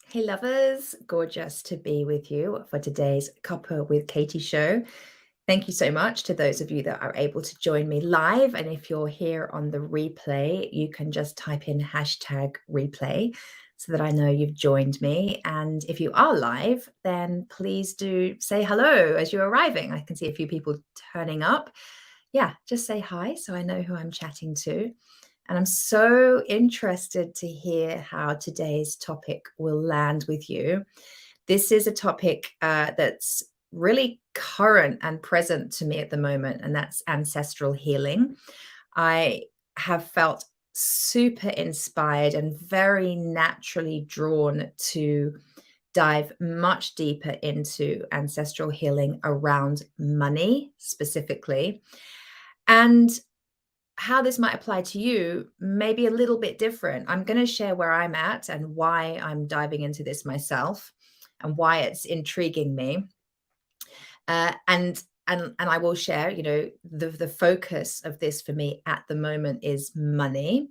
Hey lovers, gorgeous to be with you for today's Cuppa with Katie show. Thank you so much to those of you that are able to join me live. And if you're here on the replay, you can just type in #replay so that I know you've joined me. And if you are live, then please do say hello as you're arriving. I can see a few people turning up. Yeah, just say hi so I know who I'm chatting to. And I'm so interested to hear how today's topic will land with you. This is a topic that's really current and present to me at the moment, and that's ancestral healing. I have felt super inspired and very naturally drawn to dive much deeper into ancestral healing around money specifically. And how this might apply to you may be a little bit different. I'm going to share where I'm at and why I'm diving into this myself and why it's intriguing me. And I will share, the focus of this for me at the moment is money.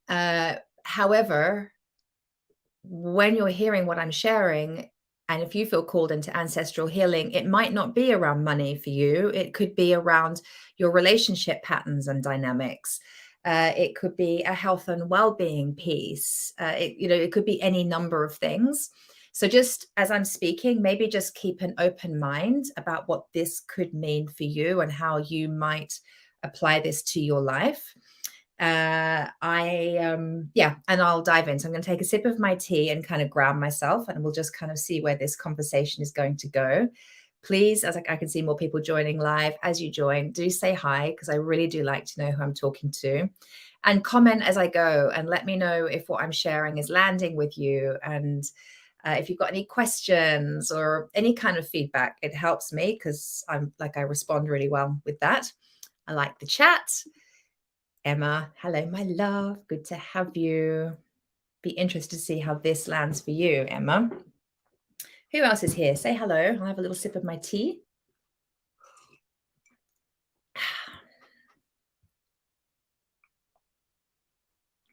However, when you're hearing what I'm sharing, and if you feel called into ancestral healing, it might not be around money for you. It could be around your relationship patterns and dynamics. It could be a health and well-being piece. It could be any number of things. So just as I'm speaking, maybe just keep an open mind about what this could mean for you and how you might apply this to your life. And I'll dive in. So I'm going to take a sip of my tea and kind of ground myself, and we'll just kind of see where this conversation is going to go. Please, as I can see more people joining live, as you join, do say hi, because I really do like to know who I'm talking to, and comment as I go and let me know if what I'm sharing is landing with you. And if you've got any questions or any kind of feedback, it helps me because I respond really well with that. I like the chat. Emma, hello, my love. Good to have you. Be interested to see how this lands for you, Emma. Who else is here? Say hello. I'll have a little sip of my tea.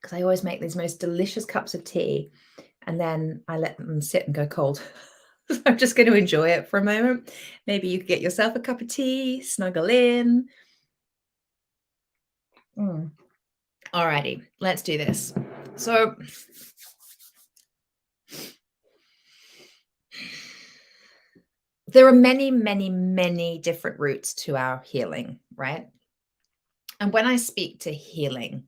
Because I always make these most delicious cups of tea and then I let them sit and go cold. So I'm just going to enjoy it for a moment. Maybe you could get yourself a cup of tea, snuggle in. Alrighty, let's do this. So there are many, many, many different routes to our healing, right? And when I speak to healing,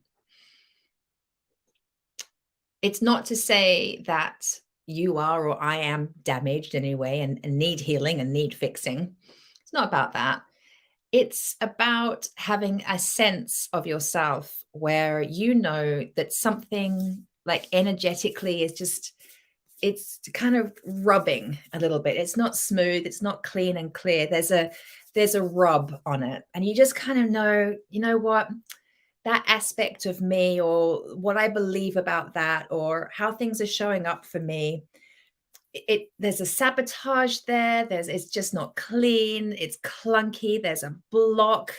it's not to say that you are or I am damaged in any way and need healing and need fixing. It's not about that. It's about having a sense of yourself where you know that something like energetically is just, it's kind of rubbing a little bit. It's not smooth, it's not clean and clear. There's a rub on it. And you just kind of know, you know what? That aspect of me or what I believe about that or how things are showing up for me, there's a sabotage there. It's just not clean. It's clunky. There's a block.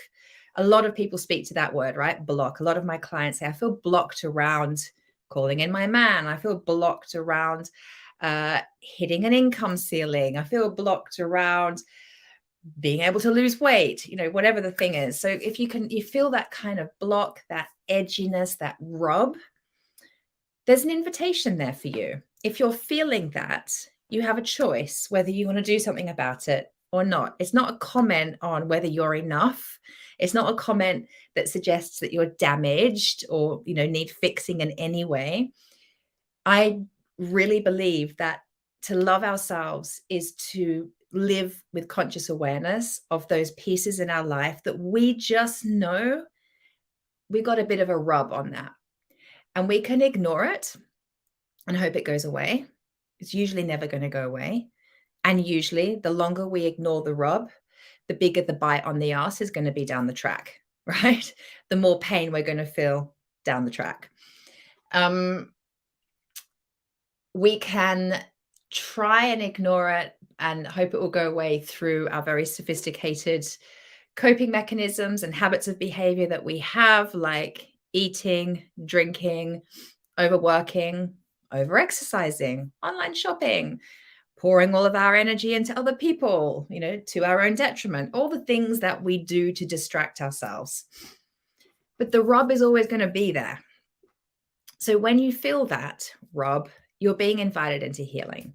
A lot of people speak to that word, right? Block. A lot of my clients say, I feel blocked around calling in my man. I feel blocked around hitting an income ceiling. I feel blocked around being able to lose weight, whatever the thing is. So if you feel that kind of block, that edginess, that rub, there's an invitation there for you. If you're feeling that, you have a choice whether you want to do something about it or not. It's not a comment on whether you're enough. It's not a comment that suggests that you're damaged or, need fixing in any way. I really believe that to love ourselves is to live with conscious awareness of those pieces in our life that we just know we got a bit of a rub on that. And we can ignore it and hope it goes away. It's usually never going to go away. And usually the longer we ignore the rub, the bigger the bite on the ass is going to be down the track, right? The more pain we're going to feel down the track. We can try and ignore it and hope it will go away through our very sophisticated coping mechanisms and habits of behavior that we have, like eating, drinking, overworking, over-exercising, online shopping, pouring all of our energy into other people, to our own detriment, all the things that we do to distract ourselves. But the rub is always going to be there. So when you feel that rub, you're being invited into healing.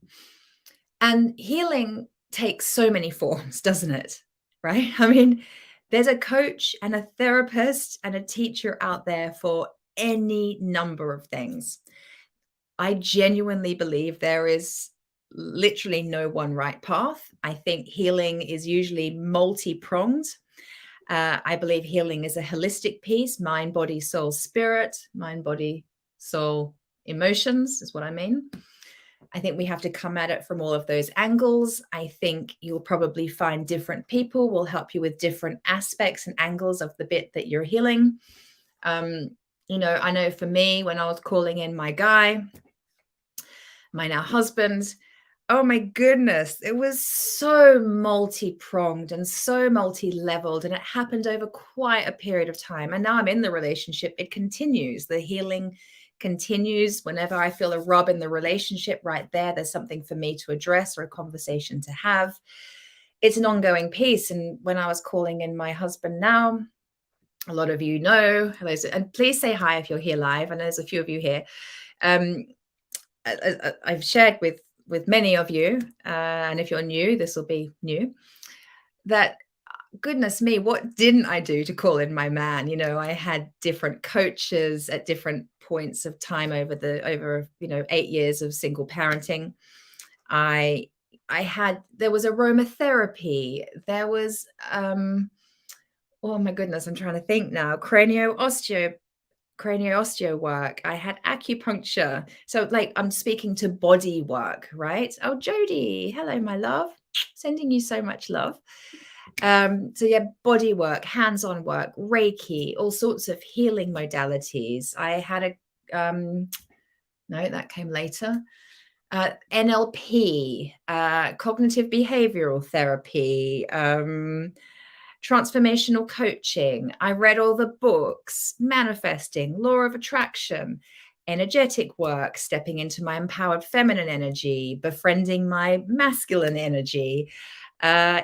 And healing takes so many forms, doesn't it? Right? I mean, there's a coach and a therapist and a teacher out there for any number of things. I genuinely believe there is literally no one right path. I think healing is usually multi-pronged. I believe healing is a holistic piece: mind, body, soul, spirit. Mind, body, soul, emotions is what I mean. I think we have to come at it from all of those angles. I think you'll probably find different people will help you with different aspects and angles of the bit that you're healing. I know for me, when I was calling in my guy, my now husband, oh my goodness, it was so multi-pronged and so multi-leveled, and it happened over quite a period of time. And now I'm in the relationship. It continues. The healing continues. Whenever I feel a rub in the relationship, right there's something for me to address or a conversation to have. It's an ongoing piece. And when I was calling in my husband now, a lot of you know, and please say hi if you're here live. And there's a few of you here. I've shared with many of you, and if you're new, this will be new, that goodness me, what didn't I do to call in my man? I had different coaches at different points of time over 8 years of single parenting. There was aromatherapy, there was oh my goodness, I'm trying to think now, craniosteo work. I had acupuncture. So I'm speaking to body work, right? Oh, Jody, hello, my love. Sending you so much love. So yeah, body work, hands-on work, Reiki, all sorts of healing modalities. I had no, that came later. NLP, cognitive behavioral therapy, transformational coaching. I read all the books: manifesting, law of attraction, energetic work, stepping into my empowered feminine energy, befriending my masculine energy,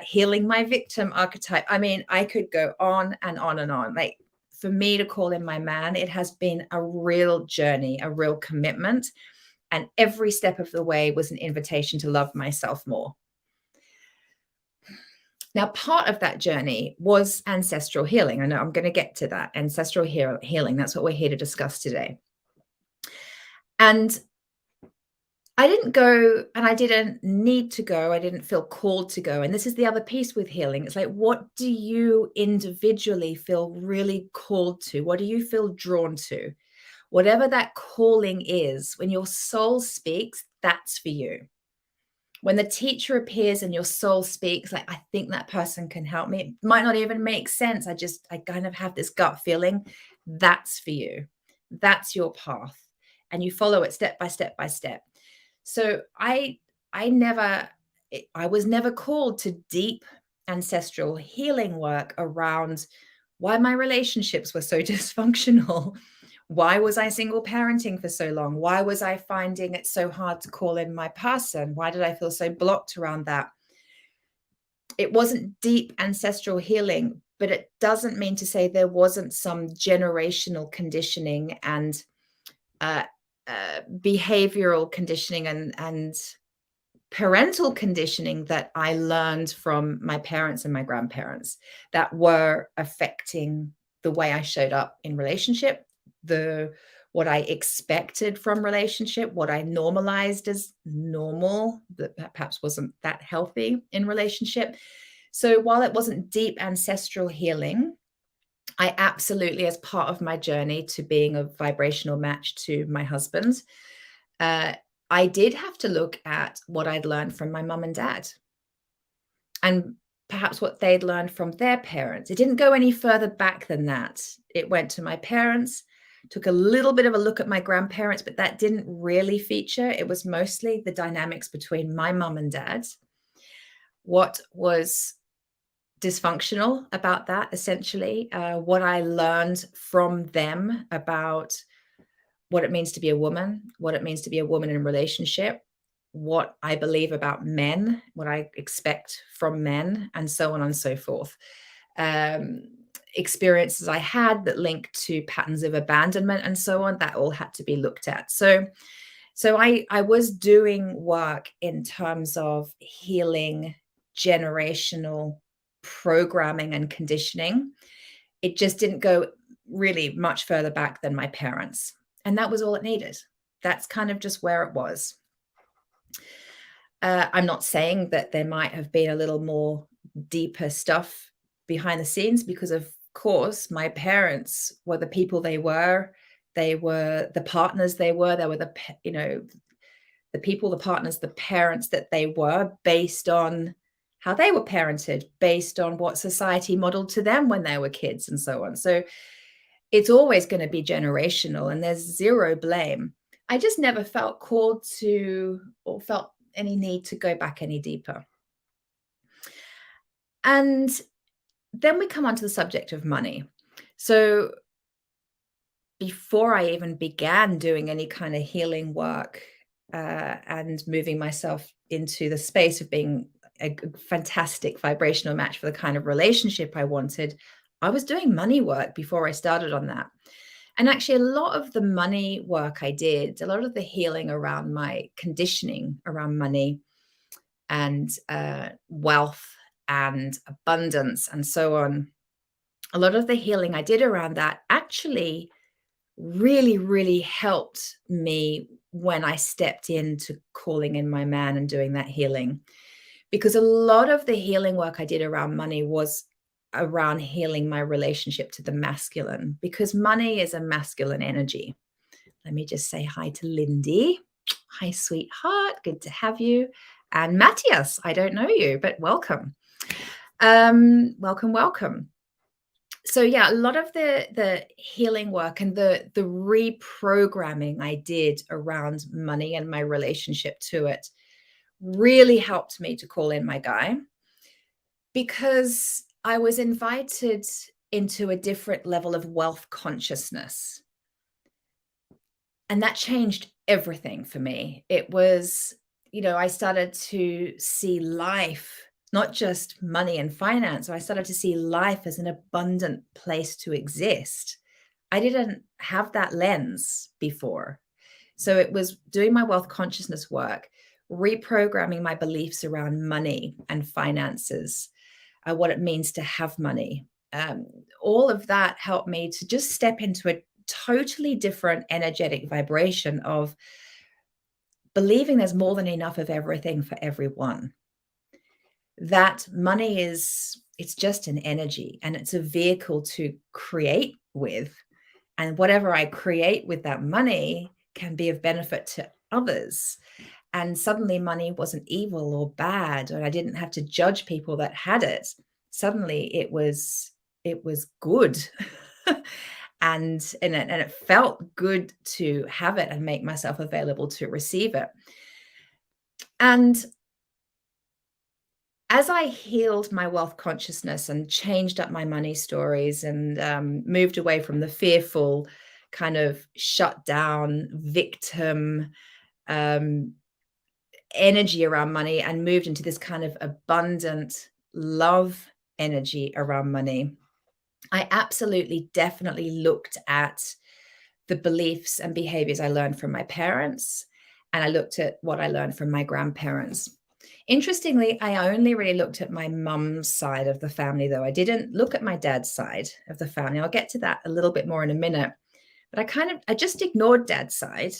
healing my victim archetype. I mean, I could go on and on and on. For me to call in my man, it has been a real journey, a real commitment. And every step of the way was an invitation to love myself more. Now, part of that journey was ancestral healing. I know I'm going to get to that. Ancestral healing. That's what we're here to discuss today. And I didn't go, and I didn't need to go. I didn't feel called to go. And this is the other piece with healing. It's what do you individually feel really called to? What do you feel drawn to? Whatever that calling is, when your soul speaks, that's for you. When the teacher appears and your soul speaks, I think that person can help me. It might not even make sense. I kind of have this gut feeling. That's for you. That's your path. And you follow it step by step by step. So I was never called to deep ancestral healing work around why my relationships were so dysfunctional. Why was I single parenting for so long? Why was I finding it so hard to call in my person? Why did I feel so blocked around that? It wasn't deep ancestral healing, but it doesn't mean to say there wasn't some generational conditioning and behavioral conditioning and parental conditioning that I learned from my parents and my grandparents that were affecting the way I showed up in relationship, what I expected from relationship, what I normalized as normal that perhaps wasn't that healthy in relationship. So while it wasn't deep ancestral healing, I absolutely, as part of my journey to being a vibrational match to my husband, I did have to look at what I'd learned from my mum and dad and perhaps what they'd learned from their parents. It didn't go any further back than that. It went to my parents, took a little bit of a look at my grandparents, but that didn't really feature. It was mostly the dynamics between my mum and dad. What was dysfunctional about that, essentially, what I learned from them about what it means to be a woman, what it means to be a woman in a relationship, what I believe about men, what I expect from men, and so on and so forth. Experiences I had that linked to patterns of abandonment and so on, that all had to be looked at. So I was doing work in terms of healing generational programming and conditioning. It just didn't go really much further back than my parents. And that was all it needed. That's kind of just where it was. I'm not saying that there might have been a little more deeper stuff behind the scenes, because of course my parents were the people they were the partners they were the the people, the partners, the parents that they were, based on how they were parented, based on what society modeled to them when they were kids, and so on. So it's always going to be generational, and there's zero blame. I just never felt called to, or felt any need to go back any deeper. And then we come on to the subject of money. So before I even began doing any kind of healing work and moving myself into the space of being a fantastic vibrational match for the kind of relationship I wanted, I was doing money work before I started on that. And actually, a lot of the money work I did, a lot of the healing around my conditioning around money and wealth and abundance and so on, a lot of the healing I did around that actually really, really helped me when I stepped into calling in my man and doing that healing. Because a lot of the healing work I did around money was around healing my relationship to the masculine, because money is a masculine energy. Let me just say hi to Lindy. Hi, sweetheart. Good to have you. And Matthias, I don't know you, but welcome. Welcome. So yeah, a lot of the healing work and the reprogramming I did around money and my relationship to it really helped me to call in my guy, because I was invited into a different level of wealth consciousness. And that changed everything for me. It was, I started to see life, not just money and finance. I started to see life as an abundant place to exist. I didn't have that lens before. So it was doing my wealth consciousness work, reprogramming my beliefs around money and finances, what it means to have money. All of that helped me to just step into a totally different energetic vibration of believing there's more than enough of everything for everyone. That money it's just an energy, and it's a vehicle to create with. And whatever I create with that money can be of benefit to others. And suddenly money wasn't evil or bad, and I didn't have to judge people that had it. Suddenly it was good. And it felt good to have it and make myself available to receive it. And as I healed my wealth consciousness and changed up my money stories and moved away from the fearful kind of shut down victim energy around money and moved into this kind of abundant love energy around money, I absolutely, definitely looked at the beliefs and behaviors I learned from my parents, and I looked at what I learned from my grandparents. Interestingly, I only really looked at my mum's side of the family, though. I didn't look at my dad's side of the family. I'll get to that a little bit more in a minute. But I just ignored dad's side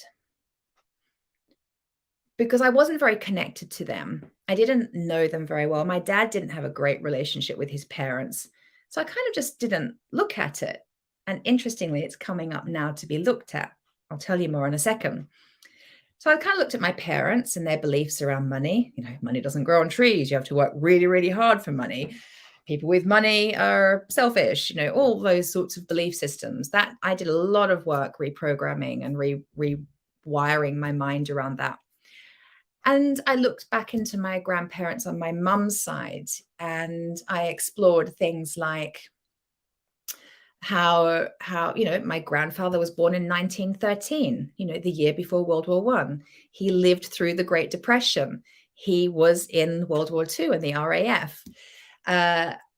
because I wasn't very connected to them. I didn't know them very well. My dad didn't have a great relationship with his parents. So I kind of just didn't look at it. And interestingly, it's coming up now to be looked at. I'll tell you more in a second. So I kind of looked at my parents and their beliefs around money. Money doesn't grow on trees. You have to work really, really hard for money. People with money are selfish, all those sorts of belief systems. That I did a lot of work reprogramming and rewiring my mind around that. And I looked back into my grandparents on my mum's side, and I explored things like how my grandfather was born in 1913, the year before World War One. He lived through the Great Depression. He was in World War Two in the RAF.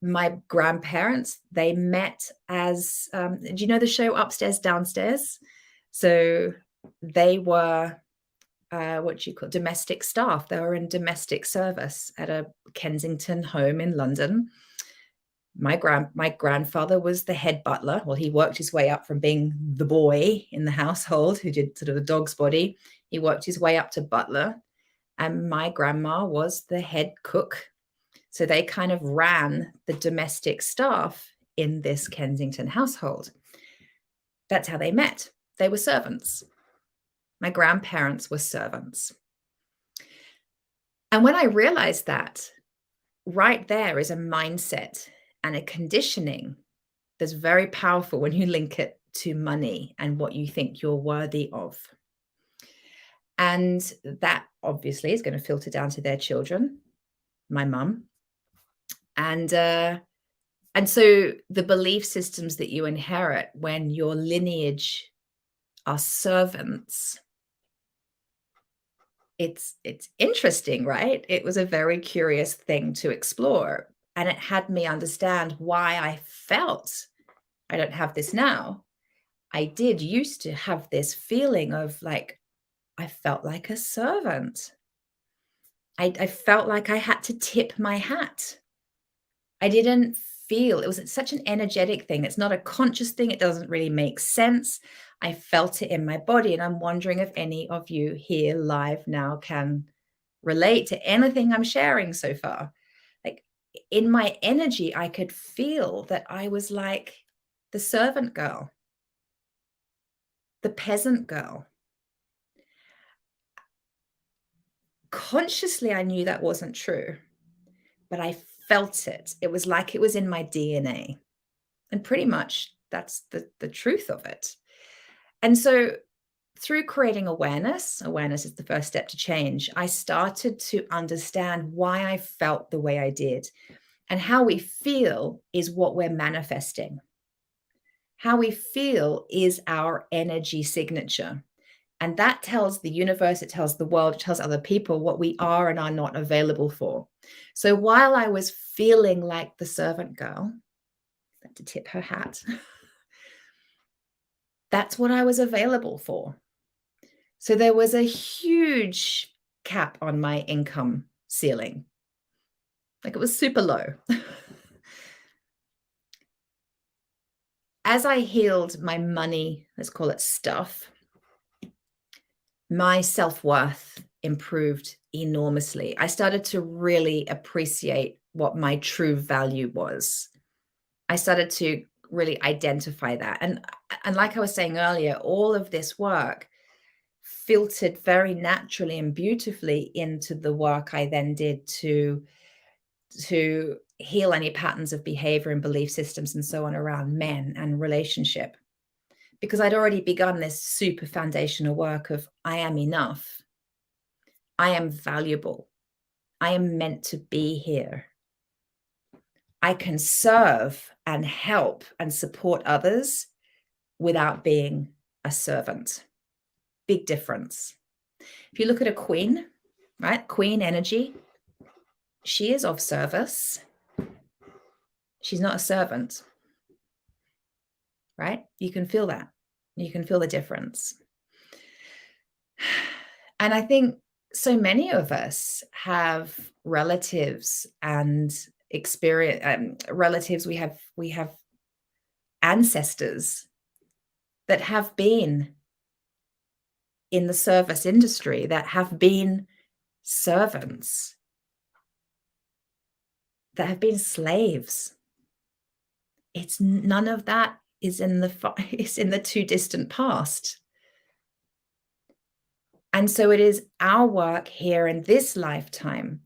My grandparents, they met as do you know the show Upstairs Downstairs? So they were what do you call domestic staff. They were in domestic service at a Kensington home in London. My grandfather was the head butler. Well, he worked his way up from being the boy in the household who did sort of the dog's body. He worked his way up to butler, and my grandma was the head cook. So they kind of ran the domestic staff in this Kensington household. That's how they met. They were servants. My grandparents were servants. And when I realized that, right there is a mindset and a conditioning that's very powerful when you link it to money and what you think you're worthy of. And that obviously is going to filter down to their children, my mum. And so the belief systems that you inherit when your lineage are servants, it's interesting, right? It was a very curious thing to explore. And it had me understand why I felt, I don't have this now. I did used to have this feeling of like, I felt like a servant. I felt like I had to tip my hat. I didn't feel, it was such an energetic thing. It's not a conscious thing. It doesn't really make sense. I felt it in my body. And I'm wondering if any of you here live now can relate to anything I'm sharing so far. Like in my energy, I could feel that I was like the servant girl, the peasant girl. Consciously, I knew that wasn't true, but I felt it. It was like it was in my DNA. And pretty much that's the truth of it. And so through creating awareness is the first step to change. I started to understand why I felt the way I did. And how we feel is what we're manifesting. How we feel is our energy signature. And that tells the universe, it tells the world, it tells other people what we are and are not available for. So while I was feeling like the servant girl, to tip her hat, that's what I was available for. So there was a huge cap on my income ceiling. Like it was super low. As I healed my money, let's call it stuff, my self-worth improved enormously. I started to really appreciate what my true value was. I started to really identify that. And like I was saying earlier, all of this work filtered very naturally and beautifully into the work I then did to heal any patterns of behavior and belief systems and so on around men and relationship. Because I'd already begun this super foundational work of I am enough. I am valuable. I am meant to be here. I can serve and help and support others without being a servant. Big difference. If you look at a queen, right? Queen energy, she is of service. She's not a servant, right? You can feel that. You can feel the difference. And I think so many of us have relatives and relatives. We have ancestors that have been in the service industry, that have been servants, that have been slaves. It's none of that is in the too distant past. And so it is our work here in this lifetime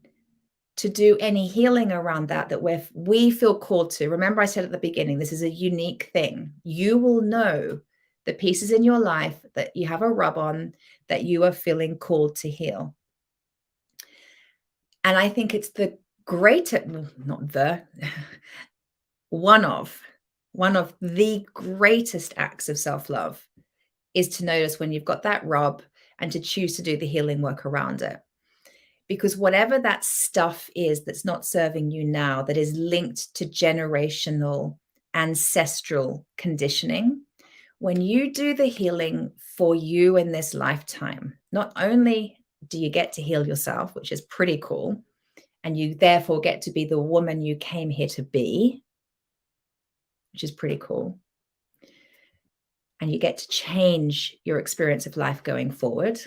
to do any healing around that we feel called to. Remember, I said at the beginning, this is a unique thing. You will know the pieces in your life that you have a rub on, that you are feeling called to heal. And I think it's the greater, not the, one of one of the greatest acts of self-love is to notice when you've got that rub and to choose to do the healing work around it. Because whatever that stuff is that's not serving you now, that is linked to generational, ancestral conditioning, when you do the healing for you in this lifetime, not only do you get to heal yourself, which is pretty cool, and you therefore get to be the woman you came here to be, which is pretty cool, and you get to change your experience of life going forward,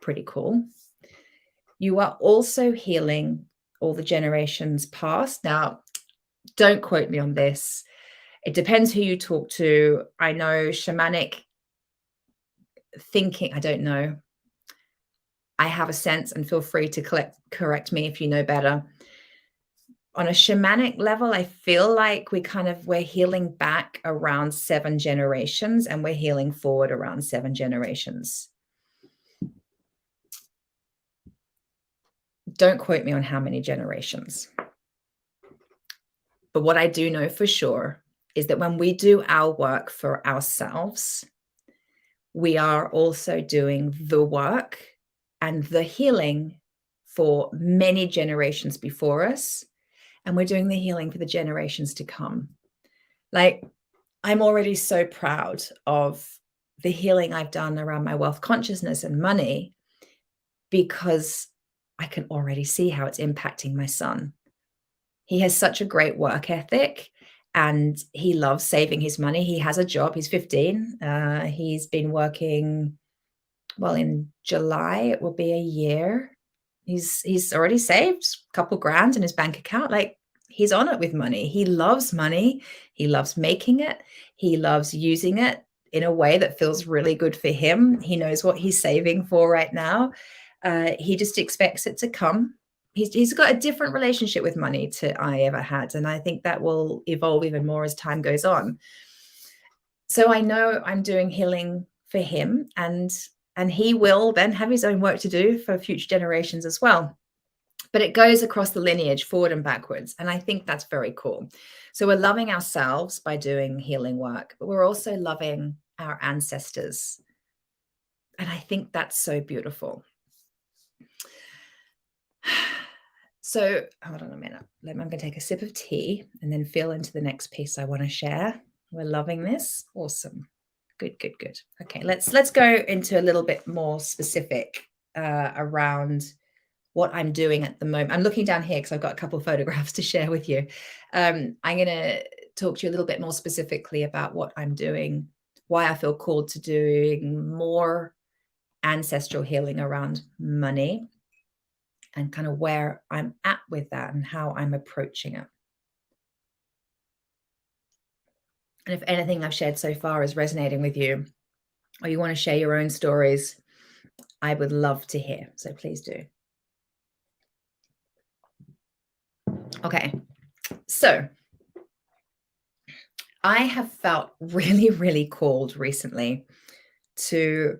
pretty cool. You are also healing all the generations past. Now, don't quote me on this. It depends who you talk to. I know shamanic thinking, I don't know. I have a sense, and feel free to correct me if you know better. On a shamanic level, I feel like we're healing back around 7 generations, and we're healing forward around 7 generations. Don't quote me on how many generations. But what I do know for sure is that when we do our work for ourselves, we are also doing the work and the healing for many generations before us. And we're doing the healing for the generations to come. Like, I'm already so proud of the healing I've done around my wealth consciousness and money, because I can already see how it's impacting my son. He has such a great work ethic and he loves saving his money. He has a job. He's 15. He's been working, well, in July, it will be a year. He's already saved a couple grand in his bank account. Like, he's on it with money. He loves money. He loves making it. He loves using it in a way that feels really good for him. He knows what he's saving for right now. He just expects it to come. He's got a different relationship with money to I ever had. And I think that will evolve even more as time goes on. So I know I'm doing healing for him, and he will then have his own work to do for future generations as well. But it goes across the lineage, forward and backwards. And I think that's very cool. So we're loving ourselves by doing healing work, but we're also loving our ancestors. And I think that's so beautiful. So hold on a minute. I'm going to take a sip of tea and then feel into the next piece I want to share. We're loving this. Awesome. Good. Okay, let's go into a little bit more specific around what I'm doing at the moment. I'm looking down here because I've got a couple of photographs to share with you. I'm going to talk to you a little bit more specifically about what I'm doing, why I feel called to doing more ancestral healing around money, and kind of where I'm at with that and how I'm approaching it. And if anything I've shared so far is resonating with you, or you want to share your own stories, I would love to hear. So please do. Okay, so I have felt really, really called recently to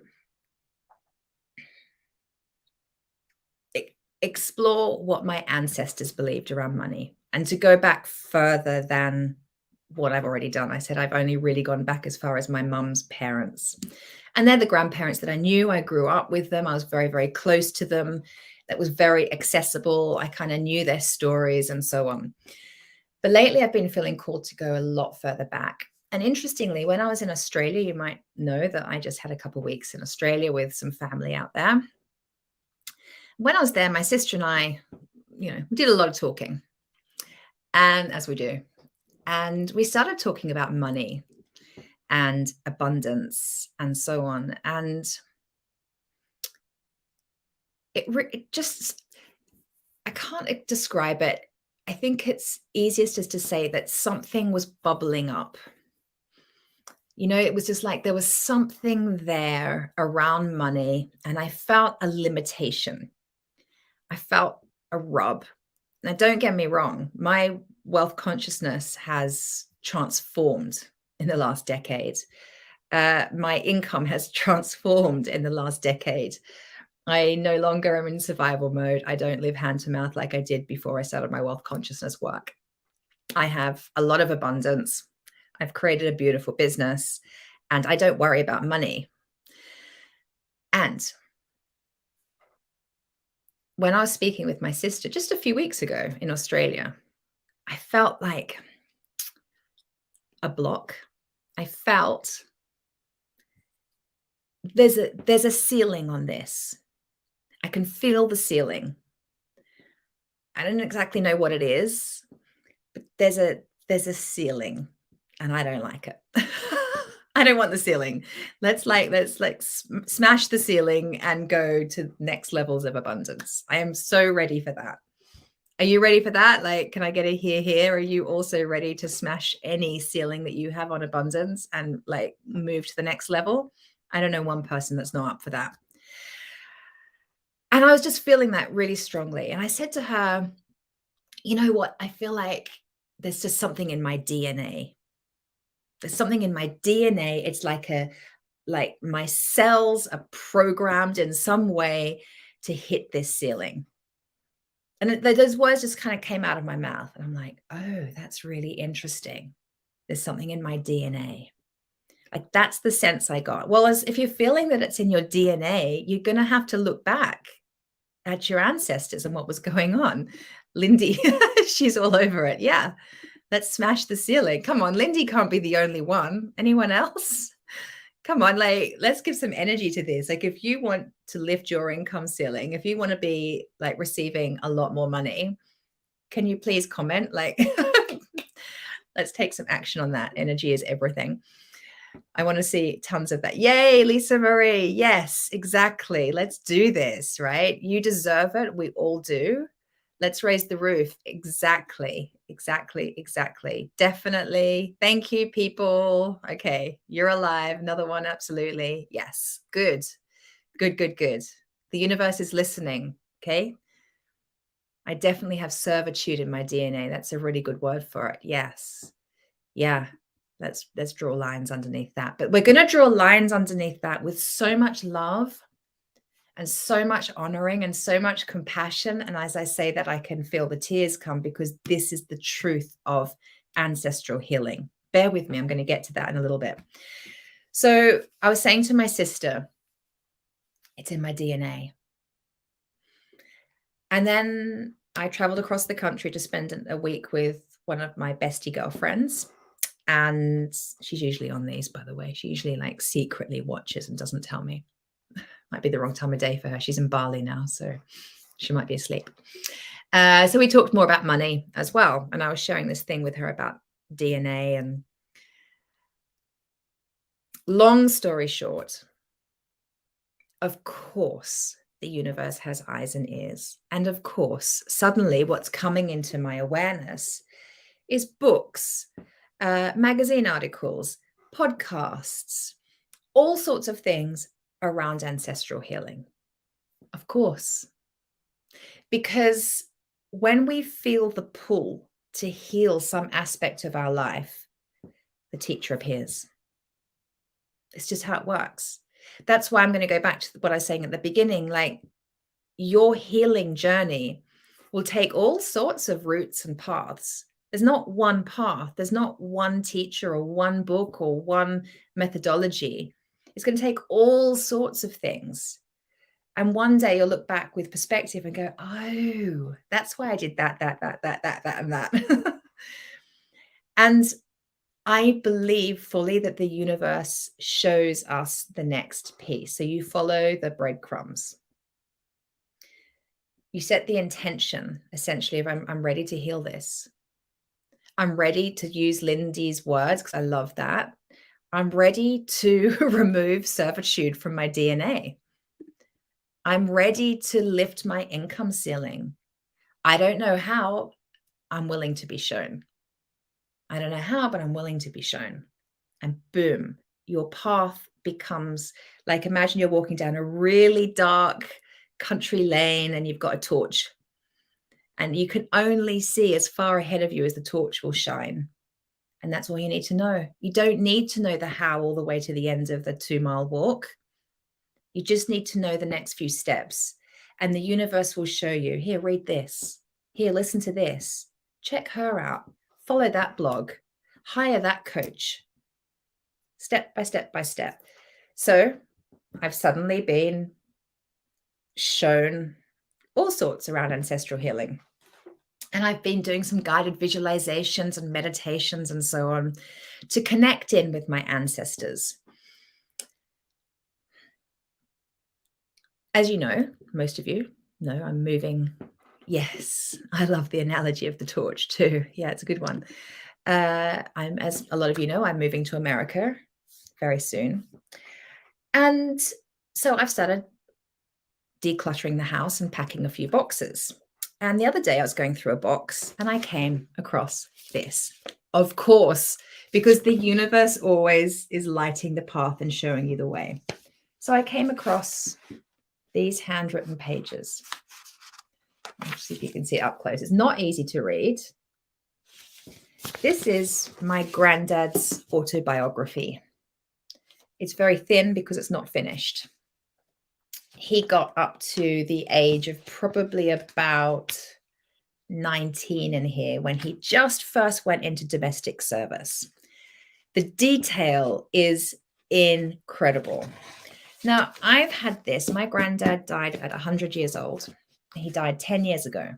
explore what my ancestors believed around money and to go back further than what I've already done. I said I've only really gone back as far as my mum's parents. And they're the grandparents that I knew. I grew up with them. I was very, very close to them. That was very accessible. I kind of knew their stories and so on. But lately I've been feeling called to go a lot further back. And interestingly, when I was in Australia, you might know that I just had a couple of weeks in Australia with some family out there. When I was there, my sister and I, we did a lot of talking, and as we do, and we started talking about money and abundance and so on. And it just, I can't describe it. I think it's easiest just to say that something was bubbling up. It was just like there was something there around money, and I felt a limitation. I felt a rub. Now, don't get me wrong, my wealth consciousness has transformed in the last decade. My income has transformed in the last decade. I no longer am in survival mode. I don't live hand to mouth like I did before I started my wealth consciousness work. I have a lot of abundance. I've created a beautiful business, and I don't worry about money. And when I was speaking with my sister just a few weeks ago in Australia, I felt like a block. I felt there's a ceiling on this. I can feel the ceiling. I don't exactly know what it is, but there's a ceiling, and I don't like it. I don't want the ceiling. Let's smash the ceiling and go to next levels of abundance. I am so ready for that. Are you ready for that? Like, can I get a here? Are you also ready to smash any ceiling that you have on abundance and like move to the next level? I don't know one person that's not up for that. And I was just feeling that really strongly. And I said to her, you know what? I feel like there's just something in my DNA. There's something in my DNA. It's like my cells are programmed in some way to hit this ceiling. And those words just kind of came out of my mouth. And I'm like, oh, that's really interesting. There's something in my DNA. Like, that's the sense I got. Well, if you're feeling that it's in your DNA, you're going to have to look back at your ancestors and what was going on. Lindy, she's all over it. Yeah, let's smash the ceiling. Come on, Lindy can't be the only one. Anyone else? Come on, like, let's give some energy to this. Like, if you want to lift your income ceiling, if you want to be like receiving a lot more money, can you please comment? Like, let's take some action on that. Energy is everything. I want to see tons of that. Yay, Lisa Marie. Yes, exactly. Let's do this, right? You deserve it. We all do. Let's raise the roof. Exactly. Definitely. Thank you, people. Okay, you're alive. Another one. Absolutely. Yes. Good. The universe is listening. Okay. I definitely have servitude in my DNA. That's a really good word for it. Yes. Yeah. Let's draw lines underneath that. But we're going to draw lines underneath that with so much love and so much honoring and so much compassion. And as I say that, I can feel the tears come, because this is the truth of ancestral healing. Bear with me. I'm going to get to that in a little bit. So I was saying to my sister, it's in my DNA. And then I traveled across the country to spend a week with one of my bestie girlfriends. And she's usually on these, by the way. She usually like secretly watches and doesn't tell me. Might be the wrong time of day for her. She's in Bali now, so she might be asleep. So we talked more about money as well. And I was sharing this thing with her about DNA. And long story short, of course, the universe has eyes and ears. And of course, suddenly what's coming into my awareness is books, magazine articles, podcasts, all sorts of things around ancestral healing. Of course. Because when we feel the pull to heal some aspect of our life, the teacher appears. It's just how it works. That's why I'm going to go back to what I was saying at the beginning. Like, your healing journey will take all sorts of routes and paths. There's not one path. There's not one teacher or one book or one methodology. It's going to take all sorts of things. And one day you'll look back with perspective and go, oh, that's why I did that, and that. And I believe fully that the universe shows us the next piece. So you follow the breadcrumbs. You set the intention, essentially, of I'm ready to heal this. I'm ready to use Lindy's words, because I love that. I'm ready to remove servitude from my DNA. I'm ready to lift my income ceiling. I don't know how. I'm willing to be shown. I don't know how, but I'm willing to be shown. And boom, your path becomes like, imagine you're walking down a really dark country lane and you've got a torch. And you can only see as far ahead of you as the torch will shine. And that's all you need to know. You don't need to know the how all the way to the end of the 2-mile walk. You just need to know the next few steps. And the universe will show you, here, read this. Here, listen to this. Check her out. Follow that blog. hire that coach step by step by step. So I've suddenly been shown all sorts around ancestral healing. And I've been doing some guided visualizations and meditations and so on to connect in with my ancestors. As you know, most of you know, I'm moving. Yes, I love the analogy of the torch too. Yeah, it's a good one. As a lot of you know, I'm moving to America very soon. And so I've started decluttering the house and packing a few boxes. And the other day I was going through a box and I came across this. Of course, because the universe always is lighting the path and showing you the way. So I came across these handwritten pages. Let's see if you can see it up close. It's not easy to read. This is my granddad's autobiography. It's very thin because it's not finished. He got up to the age of probably about 19 in here when he just first went into domestic service. The detail is incredible. Now, I've had this. My granddad died at 100 years old. He died 10 years ago.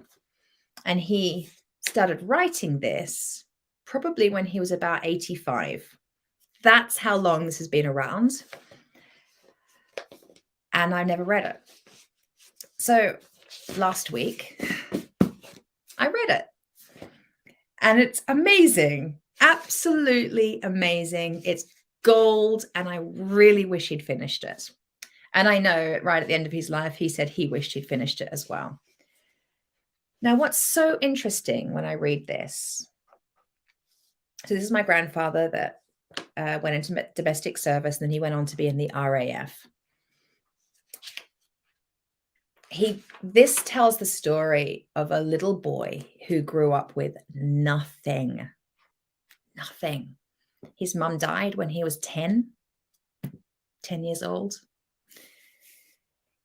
And he started writing this probably when he was about 85. That's how long this has been around. And I never read it. So last week, I read it. And it's amazing. Absolutely amazing. It's gold. And I really wish he'd finished it. And I know right at the end of his life, he said he wished he'd finished it as well. Now, what's so interesting when I read this, so this is my grandfather that went into domestic service, and then he went on to be in the RAF. This tells the story of a little boy who grew up with nothing. His mum died when he was 10 years old.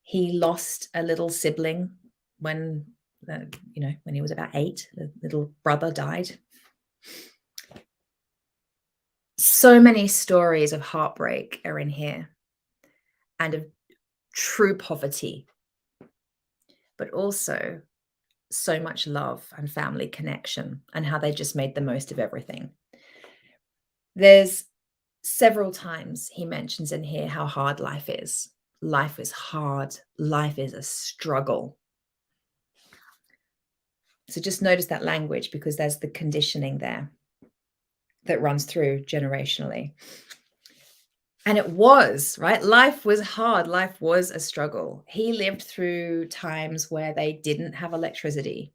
He lost a little sibling when he was about 8. The little brother died. So many stories of heartbreak are in here and of true poverty, but also so much love and family connection and how they just made the most of everything. There's several times he mentions in here how hard life is. Life is hard. Life is a struggle. So just notice that language, because there's the conditioning there that runs through generationally. And it was, right? Life was hard. Life was a struggle. He lived through times where they didn't have electricity.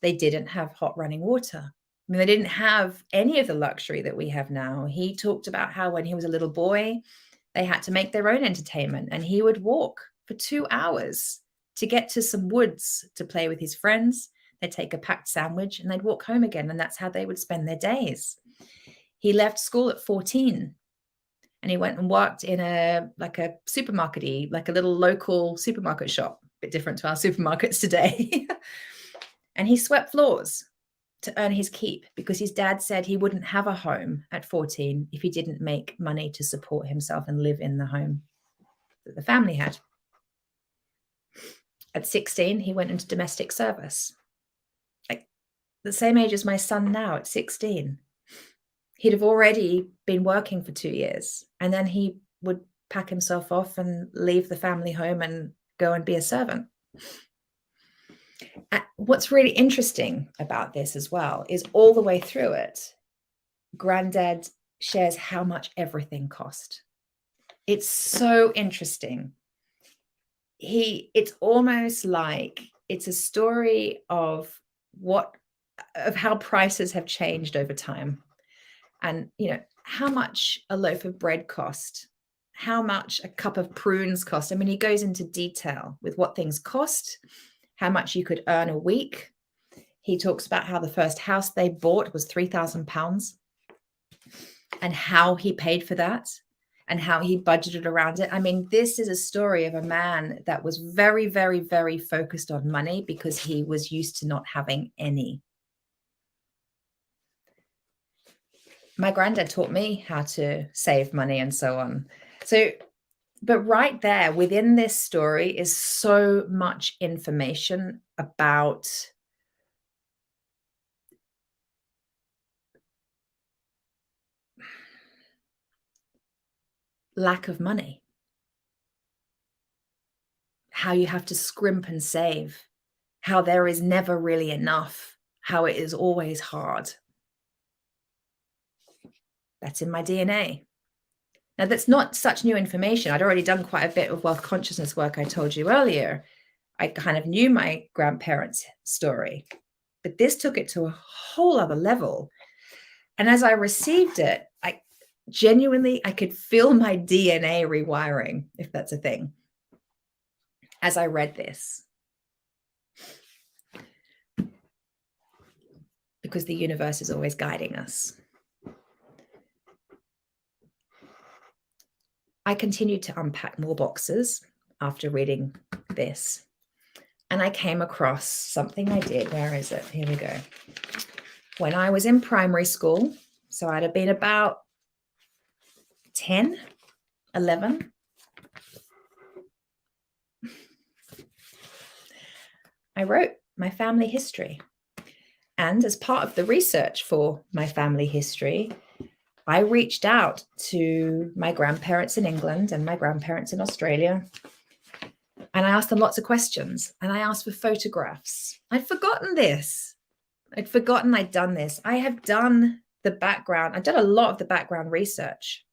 They didn't have hot running water. I mean, they didn't have any of the luxury that we have now. He talked about how when he was a little boy, they had to make their own entertainment, and he would walk for 2 hours to get to some woods to play with his friends. They'd take a packed sandwich and they'd walk home again. And that's how they would spend their days. He left school at 14 and he went and worked in a supermarket-y, like a little local supermarket shop, a bit different to our supermarkets today. And he swept floors to earn his keep, because his dad said he wouldn't have a home at 14 if he didn't make money to support himself and live in the home that the family had. At 16, he went into domestic service. Like the same age as my son now at 16. He'd have already been working for 2 years, and then he would pack himself off and leave the family home and go and be a servant. What's really interesting about this as well is all the way through it, Granddad shares how much everything cost. It's so interesting. It's almost like it's a story of how prices have changed over time. And, how much a loaf of bread cost, how much a cup of prunes cost. I mean, he goes into detail with what things cost, how much you could earn a week. He talks about how the first house they bought was £3,000 and how he paid for that and how he budgeted around it. I mean, this is a story of a man that was very, very, very focused on money because he was used to not having any. my granddad taught me how to save money and so on. So, but right there within this story is so much information about lack of money, how you have to scrimp and save, how there is never really enough, how it is always hard. That's in my DNA. Now, that's not such new information. I'd already done quite a bit of wealth consciousness work, I told you earlier. I kind of knew my grandparents' story, but this took it to a whole other level. And as I received it, I genuinely, I could feel my DNA rewiring, if that's a thing, as I read this. Because the universe is always guiding us. I continued to unpack more boxes after reading this. And I came across something I did. Where is it? Here we go. When I was in primary school, so I'd have been about 10, 11. I wrote my family history. And as part of the research for my family history, I reached out to my grandparents in England and my grandparents in Australia. And I asked them lots of questions. And I asked for photographs. I'd forgotten this. I'd forgotten I'd done this. I have done the background. I've done a lot of the background research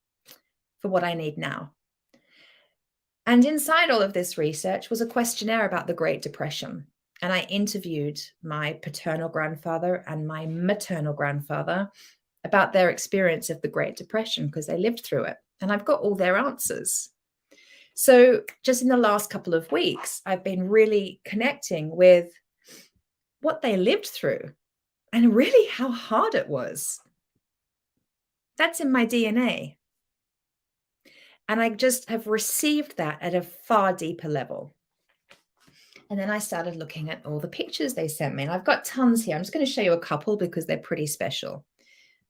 for what I need now. And inside all of this research was a questionnaire about the Great Depression. And I interviewed my paternal grandfather and my maternal grandfather about their experience of the Great Depression because they lived through it. And I've got all their answers. So just in the last couple of weeks, I've been really connecting with what they lived through and really how hard it was. That's in my DNA. And I just have received that at a far deeper level. And then I started looking at all the pictures they sent me. And I've got tons here. I'm just going to show you a couple because they're pretty special.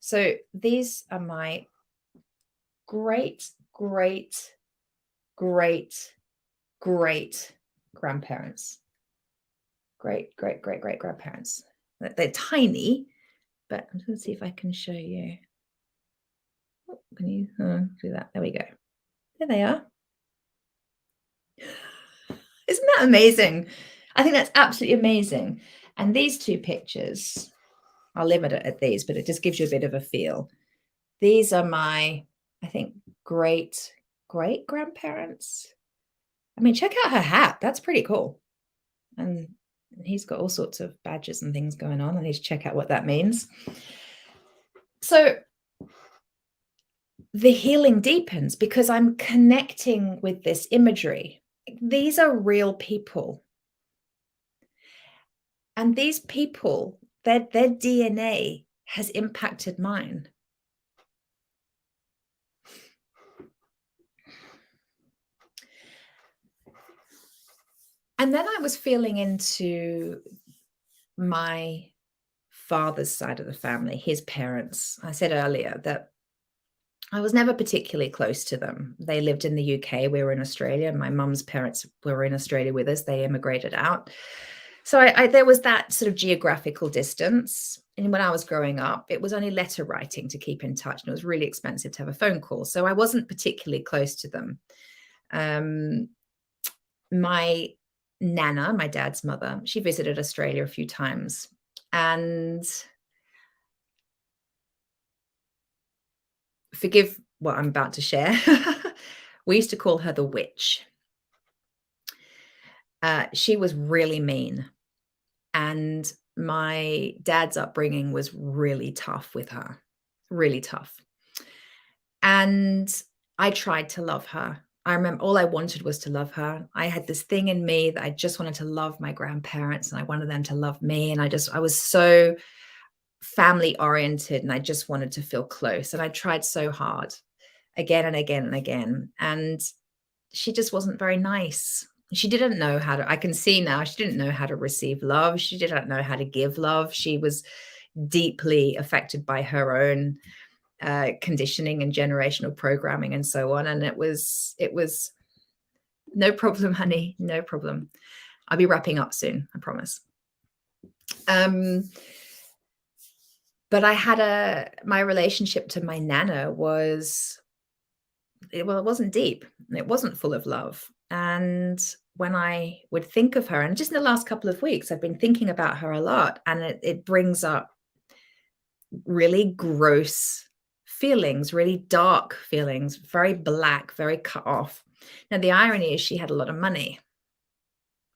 So these are my great, great, great, great grandparents. Great, great, great, great grandparents. They're tiny, but I'm going to see if I can show you. Oh, can you do that? There we go. There they are. Isn't that amazing? I think that's absolutely amazing. And these two pictures, I'll limit it at these, but it just gives you a bit of a feel. These are my, I think, great grandparents. I mean, check out her hat. That's pretty cool. And he's got all sorts of badges and things going on. I need to check out what that means. So the healing deepens because I'm connecting with this imagery. These are real people. And these people, their DNA has impacted mine. And then I was feeling into my father's side of the family, his parents. I said earlier that I was never particularly close to them. They lived in the UK. We were in Australia. My mum's parents were in Australia with us. They immigrated out. So there was that sort of geographical distance. And when I was growing up, it was only letter writing to keep in touch. And it was really expensive to have a phone call. So I wasn't particularly close to them. My Nana, my dad's mother, she visited Australia a few times. And forgive what I'm about to share. We used to call her the witch. She was really mean. And my dad's upbringing was really tough with her, really tough. And I tried to love her. I remember all I wanted was to love her. I had this thing in me that I just wanted to love my grandparents and I wanted them to love me. And I was so family oriented and I just wanted to feel close. And I tried so hard again and again and again. And she just wasn't very nice. She didn't know how to, I can see now, she didn't know how to receive love. She didn't know how to give love. She was deeply affected by her own conditioning and generational programming and so on. And it was no problem, honey, no problem. I'll be wrapping up soon, I promise. But I had my relationship to my Nana was, it wasn't deep. It wasn't full of love. And when I would think of her, and just in the last couple of weeks, I've been thinking about her a lot, and it brings up really gross feelings, really dark feelings, very black, very cut off. Now, the irony is she had a lot of money.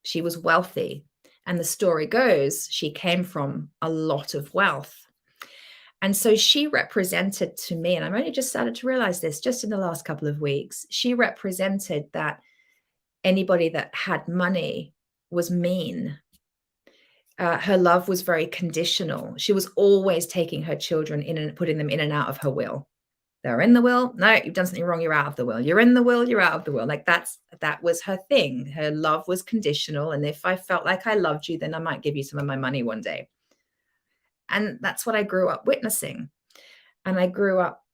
She was wealthy. And the story goes, she came from a lot of wealth. And so she represented to me, and I've only just started to realize this just in the last couple of weeks, she represented that anybody that had money was mean. Her love was very conditional. She was always taking her children in and putting them in and out of her will. They're in the will. No, you've done something wrong. You're out of the will. You're in the will. You're out of the will. Like that was her thing. Her love was conditional. And if I felt like I loved you, then I might give you some of my money one day. And that's what I grew up witnessing. And I grew up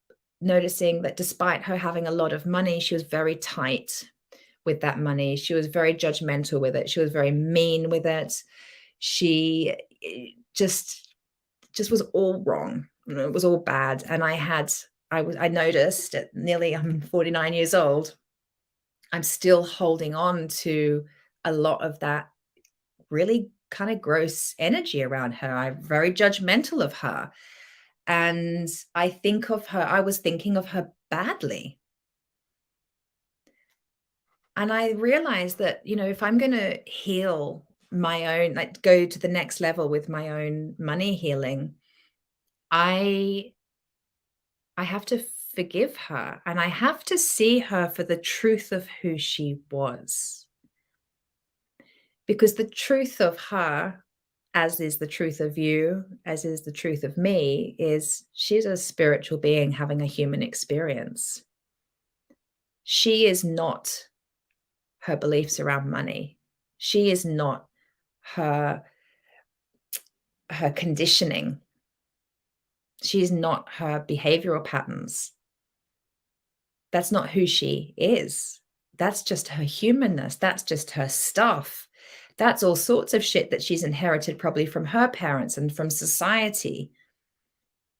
noticing that despite her having a lot of money, she was very tight with that money. She was very judgmental with it. She was very mean with it. She just was all wrong. It was all bad. And I noticed at nearly, I'm 49 years old, I'm still holding on to a lot of that really kind of gross energy around her. I'm very judgmental of her. And I was thinking of her badly. And I realized that, if I'm going to heal my own, like go to the next level with my own money healing, I have to forgive her, and I have to see her for the truth of who she was. Because the truth of her, as is the truth of you, as is the truth of me, is she's a spiritual being having a human experience. She is not her beliefs around money. She is not her conditioning. She's not her behavioral patterns. That's not who she is. That's just her humanness. That's just her stuff. That's all sorts of shit that she's inherited probably from her parents and from society.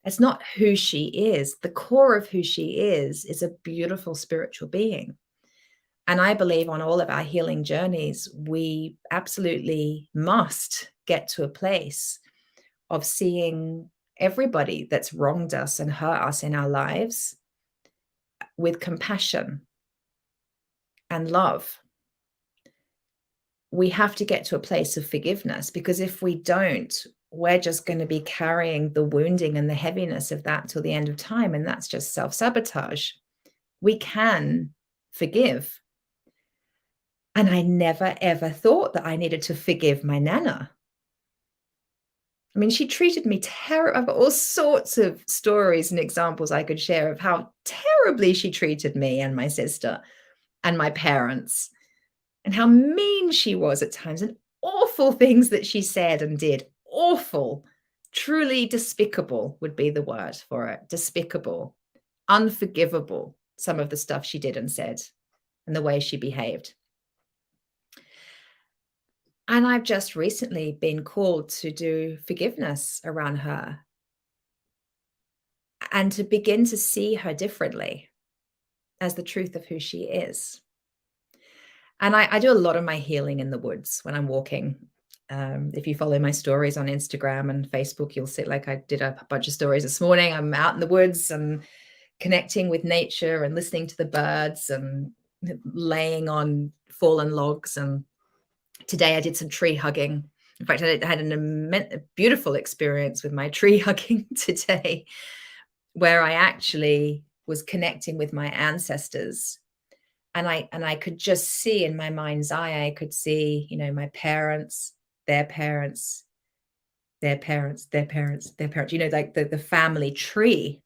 It's not who she is. The core of who she is a beautiful spiritual being. And I believe on all of our healing journeys, we absolutely must get to a place of seeing everybody that's wronged us and hurt us in our lives with compassion and love. We have to get to a place of forgiveness, because if we don't, we're just going to be carrying the wounding and the heaviness of that till the end of time. And that's just self-sabotage. We can forgive. And I never, ever thought that I needed to forgive my Nana. I mean, she treated me terrible. I've got all sorts of stories and examples I could share of how terribly she treated me and my sister and my parents, and how mean she was at times, and awful things that she said and did. Awful, truly despicable would be the word for it. Despicable, unforgivable, some of the stuff she did and said and the way she behaved. And I've just recently been called to do forgiveness around her and to begin to see her differently as the truth of who she is. And I do a lot of my healing in the woods when I'm walking. If you follow my stories on Instagram and Facebook, you'll see, like I did a bunch of stories this morning. I'm out in the woods and connecting with nature and listening to the birds and laying on fallen logs. And today I did some tree hugging. In fact, I had a beautiful experience with my tree hugging today, where I actually was connecting with my ancestors. And I could just see in my mind's eye, I could see, my parents, their parents, their parents, their parents, their parents, like the family tree,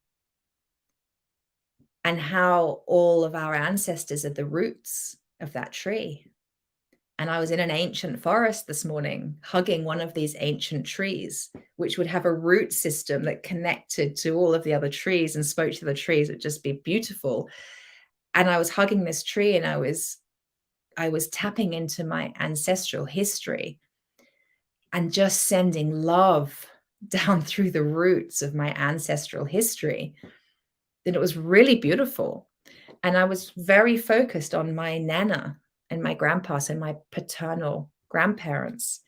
and how all of our ancestors are the roots of that tree. And I was in an ancient forest this morning, hugging one of these ancient trees, which would have a root system that connected to all of the other trees and spoke to the trees. It would just be beautiful. And I was hugging this tree, and I was tapping into my ancestral history and just sending love down through the roots of my ancestral history. And it was really beautiful. And I was very focused on my nana and my grandpa, so my paternal grandparents,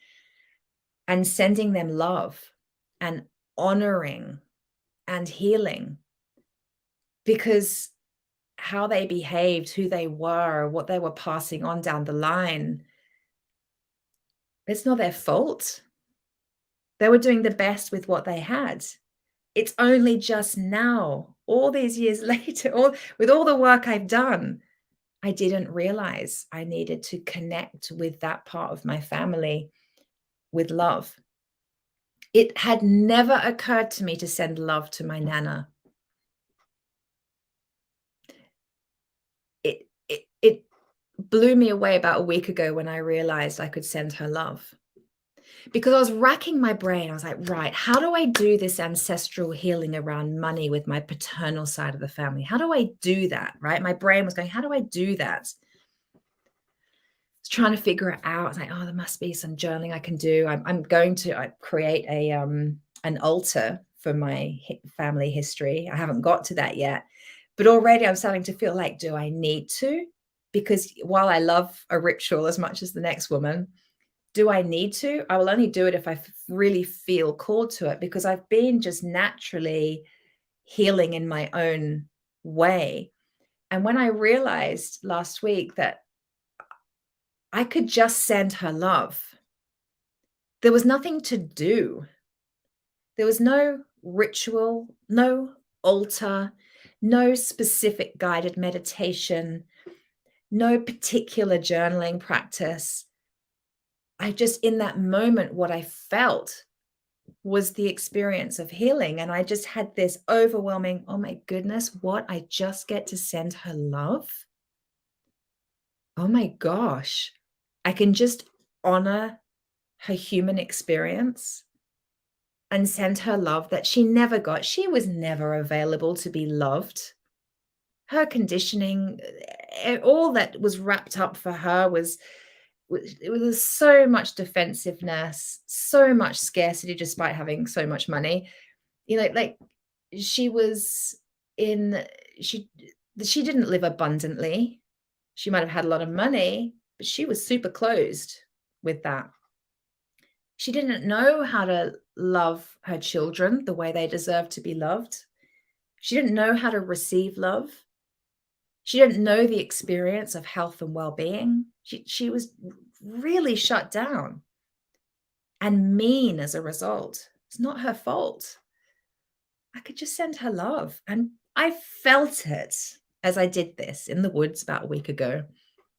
and sending them love and honoring and healing, because how they behaved, who they were, what they were passing on down the line, it's not their fault. They were doing the best with what they had. It's only just now, all these years later, with all the work I've done, I didn't realize I needed to connect with that part of my family with love. It had never occurred to me to send love to my nana. It blew me away about a week ago when I realized I could send her love. Because I was racking my brain. I was like, right, how do I do this ancestral healing around money with my paternal side of the family? How do I do that, right? My brain was going, how do I do that? I was trying to figure it out. I was like, oh, there must be some journaling I can do. I'm going to create an altar for my family history. I haven't got to that yet. But already I'm starting to feel like, do I need to? Because while I love a ritual as much as the next woman, do I need to? I will only do it if I really feel called to it, because I've been just naturally healing in my own way. And when I realized last week that I could just send her love, there was nothing to do. There was no ritual, no altar, no specific guided meditation, no particular journaling practice. I just, in that moment, what I felt was the experience of healing. And I just had this overwhelming, oh my goodness, what? I just get to send her love? Oh my gosh. I can just honor her human experience and send her love that she never got. She was never available to be loved. Her conditioning, all that was wrapped up for her was it was so much defensiveness, so much scarcity, despite having so much money. Like she was in, she didn't live abundantly. She might have had a lot of money, but she was super closed with that. She didn't know how to love her children the way they deserve to be loved. She didn't know how to receive love. She didn't know the experience of health and well-being. She was really shut down and mean as a result. It's not her fault. I could just send her love. And I felt it as I did this in the woods about a week ago.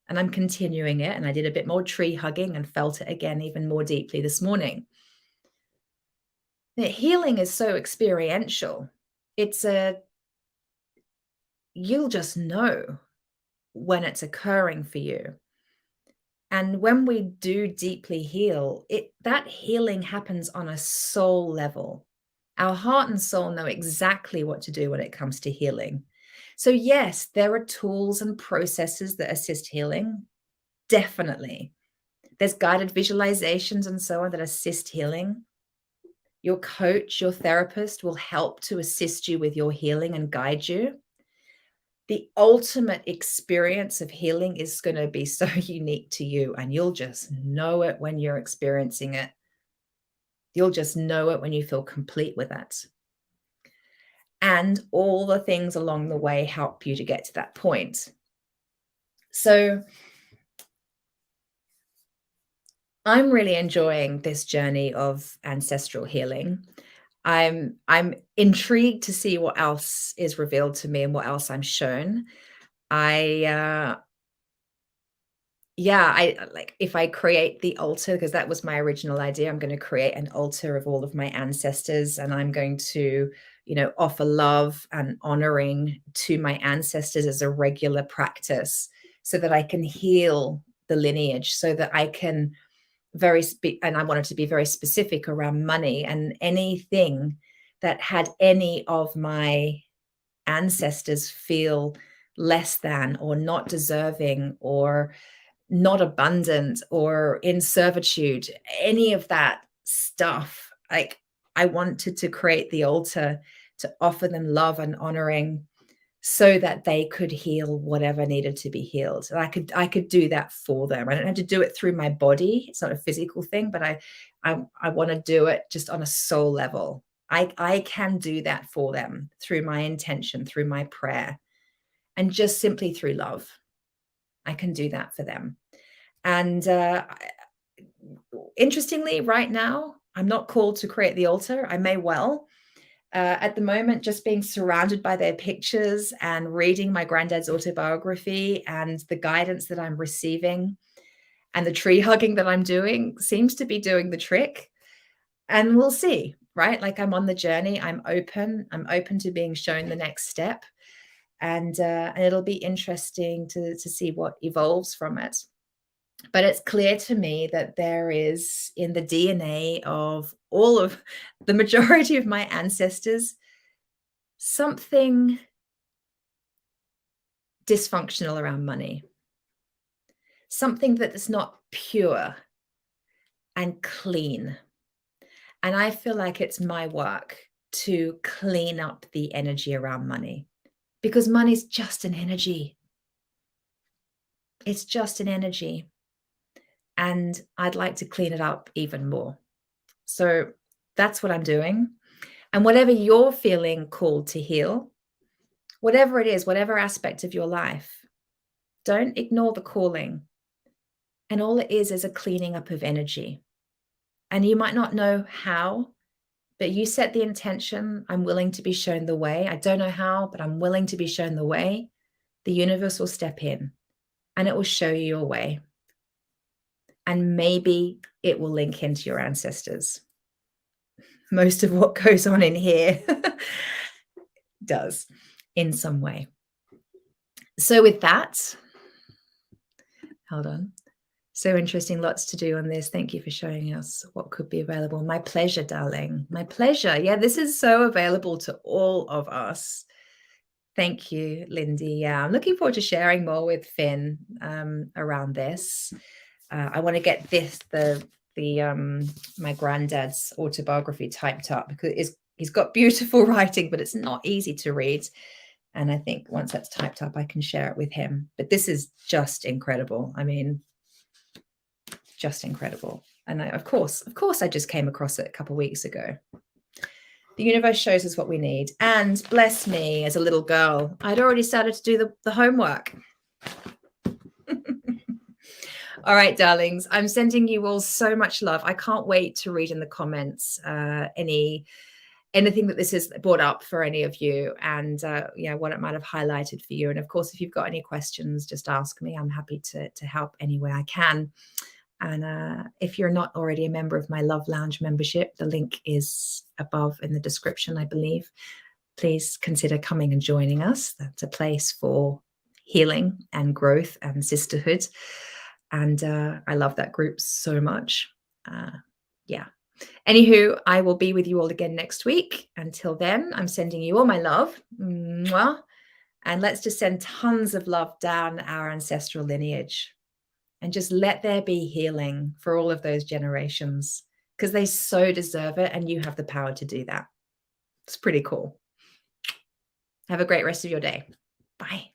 And I'm continuing it. And I did a bit more tree hugging and felt it again even more deeply this morning. Healing is so experiential. You'll just know when it's occurring for you. And when we do deeply heal, that healing happens on a soul level. Our heart and soul know exactly what to do when it comes to healing. So yes, there are tools and processes that assist healing. Definitely. There's guided visualizations and so on that assist healing. Your coach, your therapist will help to assist you with your healing and guide you. The ultimate experience of healing is going to be so unique to you, and you'll just know it when you're experiencing it. You'll just know it when you feel complete with it. And all the things along the way help you to get to that point. So I'm really enjoying this journey of ancestral healing. I'm intrigued to see what else is revealed to me and what else I'm shown. I like, if I create the altar, because that was my original idea, I'm going to create an altar of all of my ancestors, and I'm going to, offer love and honoring to my ancestors as a regular practice so that I can heal the lineage so that I can and I wanted to be very specific around money and anything that had any of my ancestors feel less than or not deserving or not abundant or in servitude, any of that stuff. Like, I wanted to create the altar to offer them love and honoring so that they could heal whatever needed to be healed. And I could do that for them. I don't have to do it through my body. It's not a physical thing, but I want to do it just on a soul level. I can do that for them through my intention, through my prayer, and just simply through love. I can do that for them. And interestingly, right now, I'm not called to create the altar. I may well. At the moment, just being surrounded by their pictures and reading my granddad's autobiography and the guidance that I'm receiving and the tree hugging that I'm doing seems to be doing the trick. And we'll see, right? Like, I'm on the journey. I'm open to being shown the next step. And it'll be interesting to see what evolves from it. But it's clear to me that there is in the DNA of all of the majority of my ancestors something dysfunctional around money, something that is not pure and clean. And I feel like it's my work to clean up the energy around money, because money's just an energy. It's just an energy. And I'd like to clean it up even more. So that's what I'm doing. And whatever you're feeling called to heal, whatever it is, whatever aspect of your life, don't ignore the calling. And all it is a cleaning up of energy. And you might not know how, but you set the intention. I'm willing to be shown the way. I don't know how, but I'm willing to be shown the way. The universe will step in and it will show you your way. And maybe it will link into your ancestors. Most of what goes on in here does in some way. So with that, hold on. So interesting, lots to do on this. Thank you for showing us what could be available. My pleasure, darling. My pleasure. Yeah, this is so available to all of us. Thank you, Lindy. Yeah, I'm looking forward to sharing more with Finn around this. I want to get my granddad's autobiography typed up, because he's got beautiful writing, but it's not easy to read. And I think once that's typed up, I can share it with him. But this is just incredible. I mean, just incredible. And of course, I just came across it a couple of weeks ago. The universe shows us what we need. And bless me, as a little girl, I'd already started to do the homework. All right, darlings, I'm sending you all so much love. I can't wait to read in the comments anything that this has brought up for any of you, and what it might have highlighted for you. And of course, if you've got any questions, just ask me. I'm happy to help any way I can. And if you're not already a member of my Love Lounge membership, the link is above in the description, I believe. Please consider coming and joining us. That's a place for healing and growth and sisterhood. And I love that group so much. Yeah. Anywho, I will be with you all again next week. Until then, I'm sending you all my love. Mwah. And let's just send tons of love down our ancestral lineage. And just let there be healing for all of those generations, because they so deserve it. And you have the power to do that. It's pretty cool. Have a great rest of your day. Bye.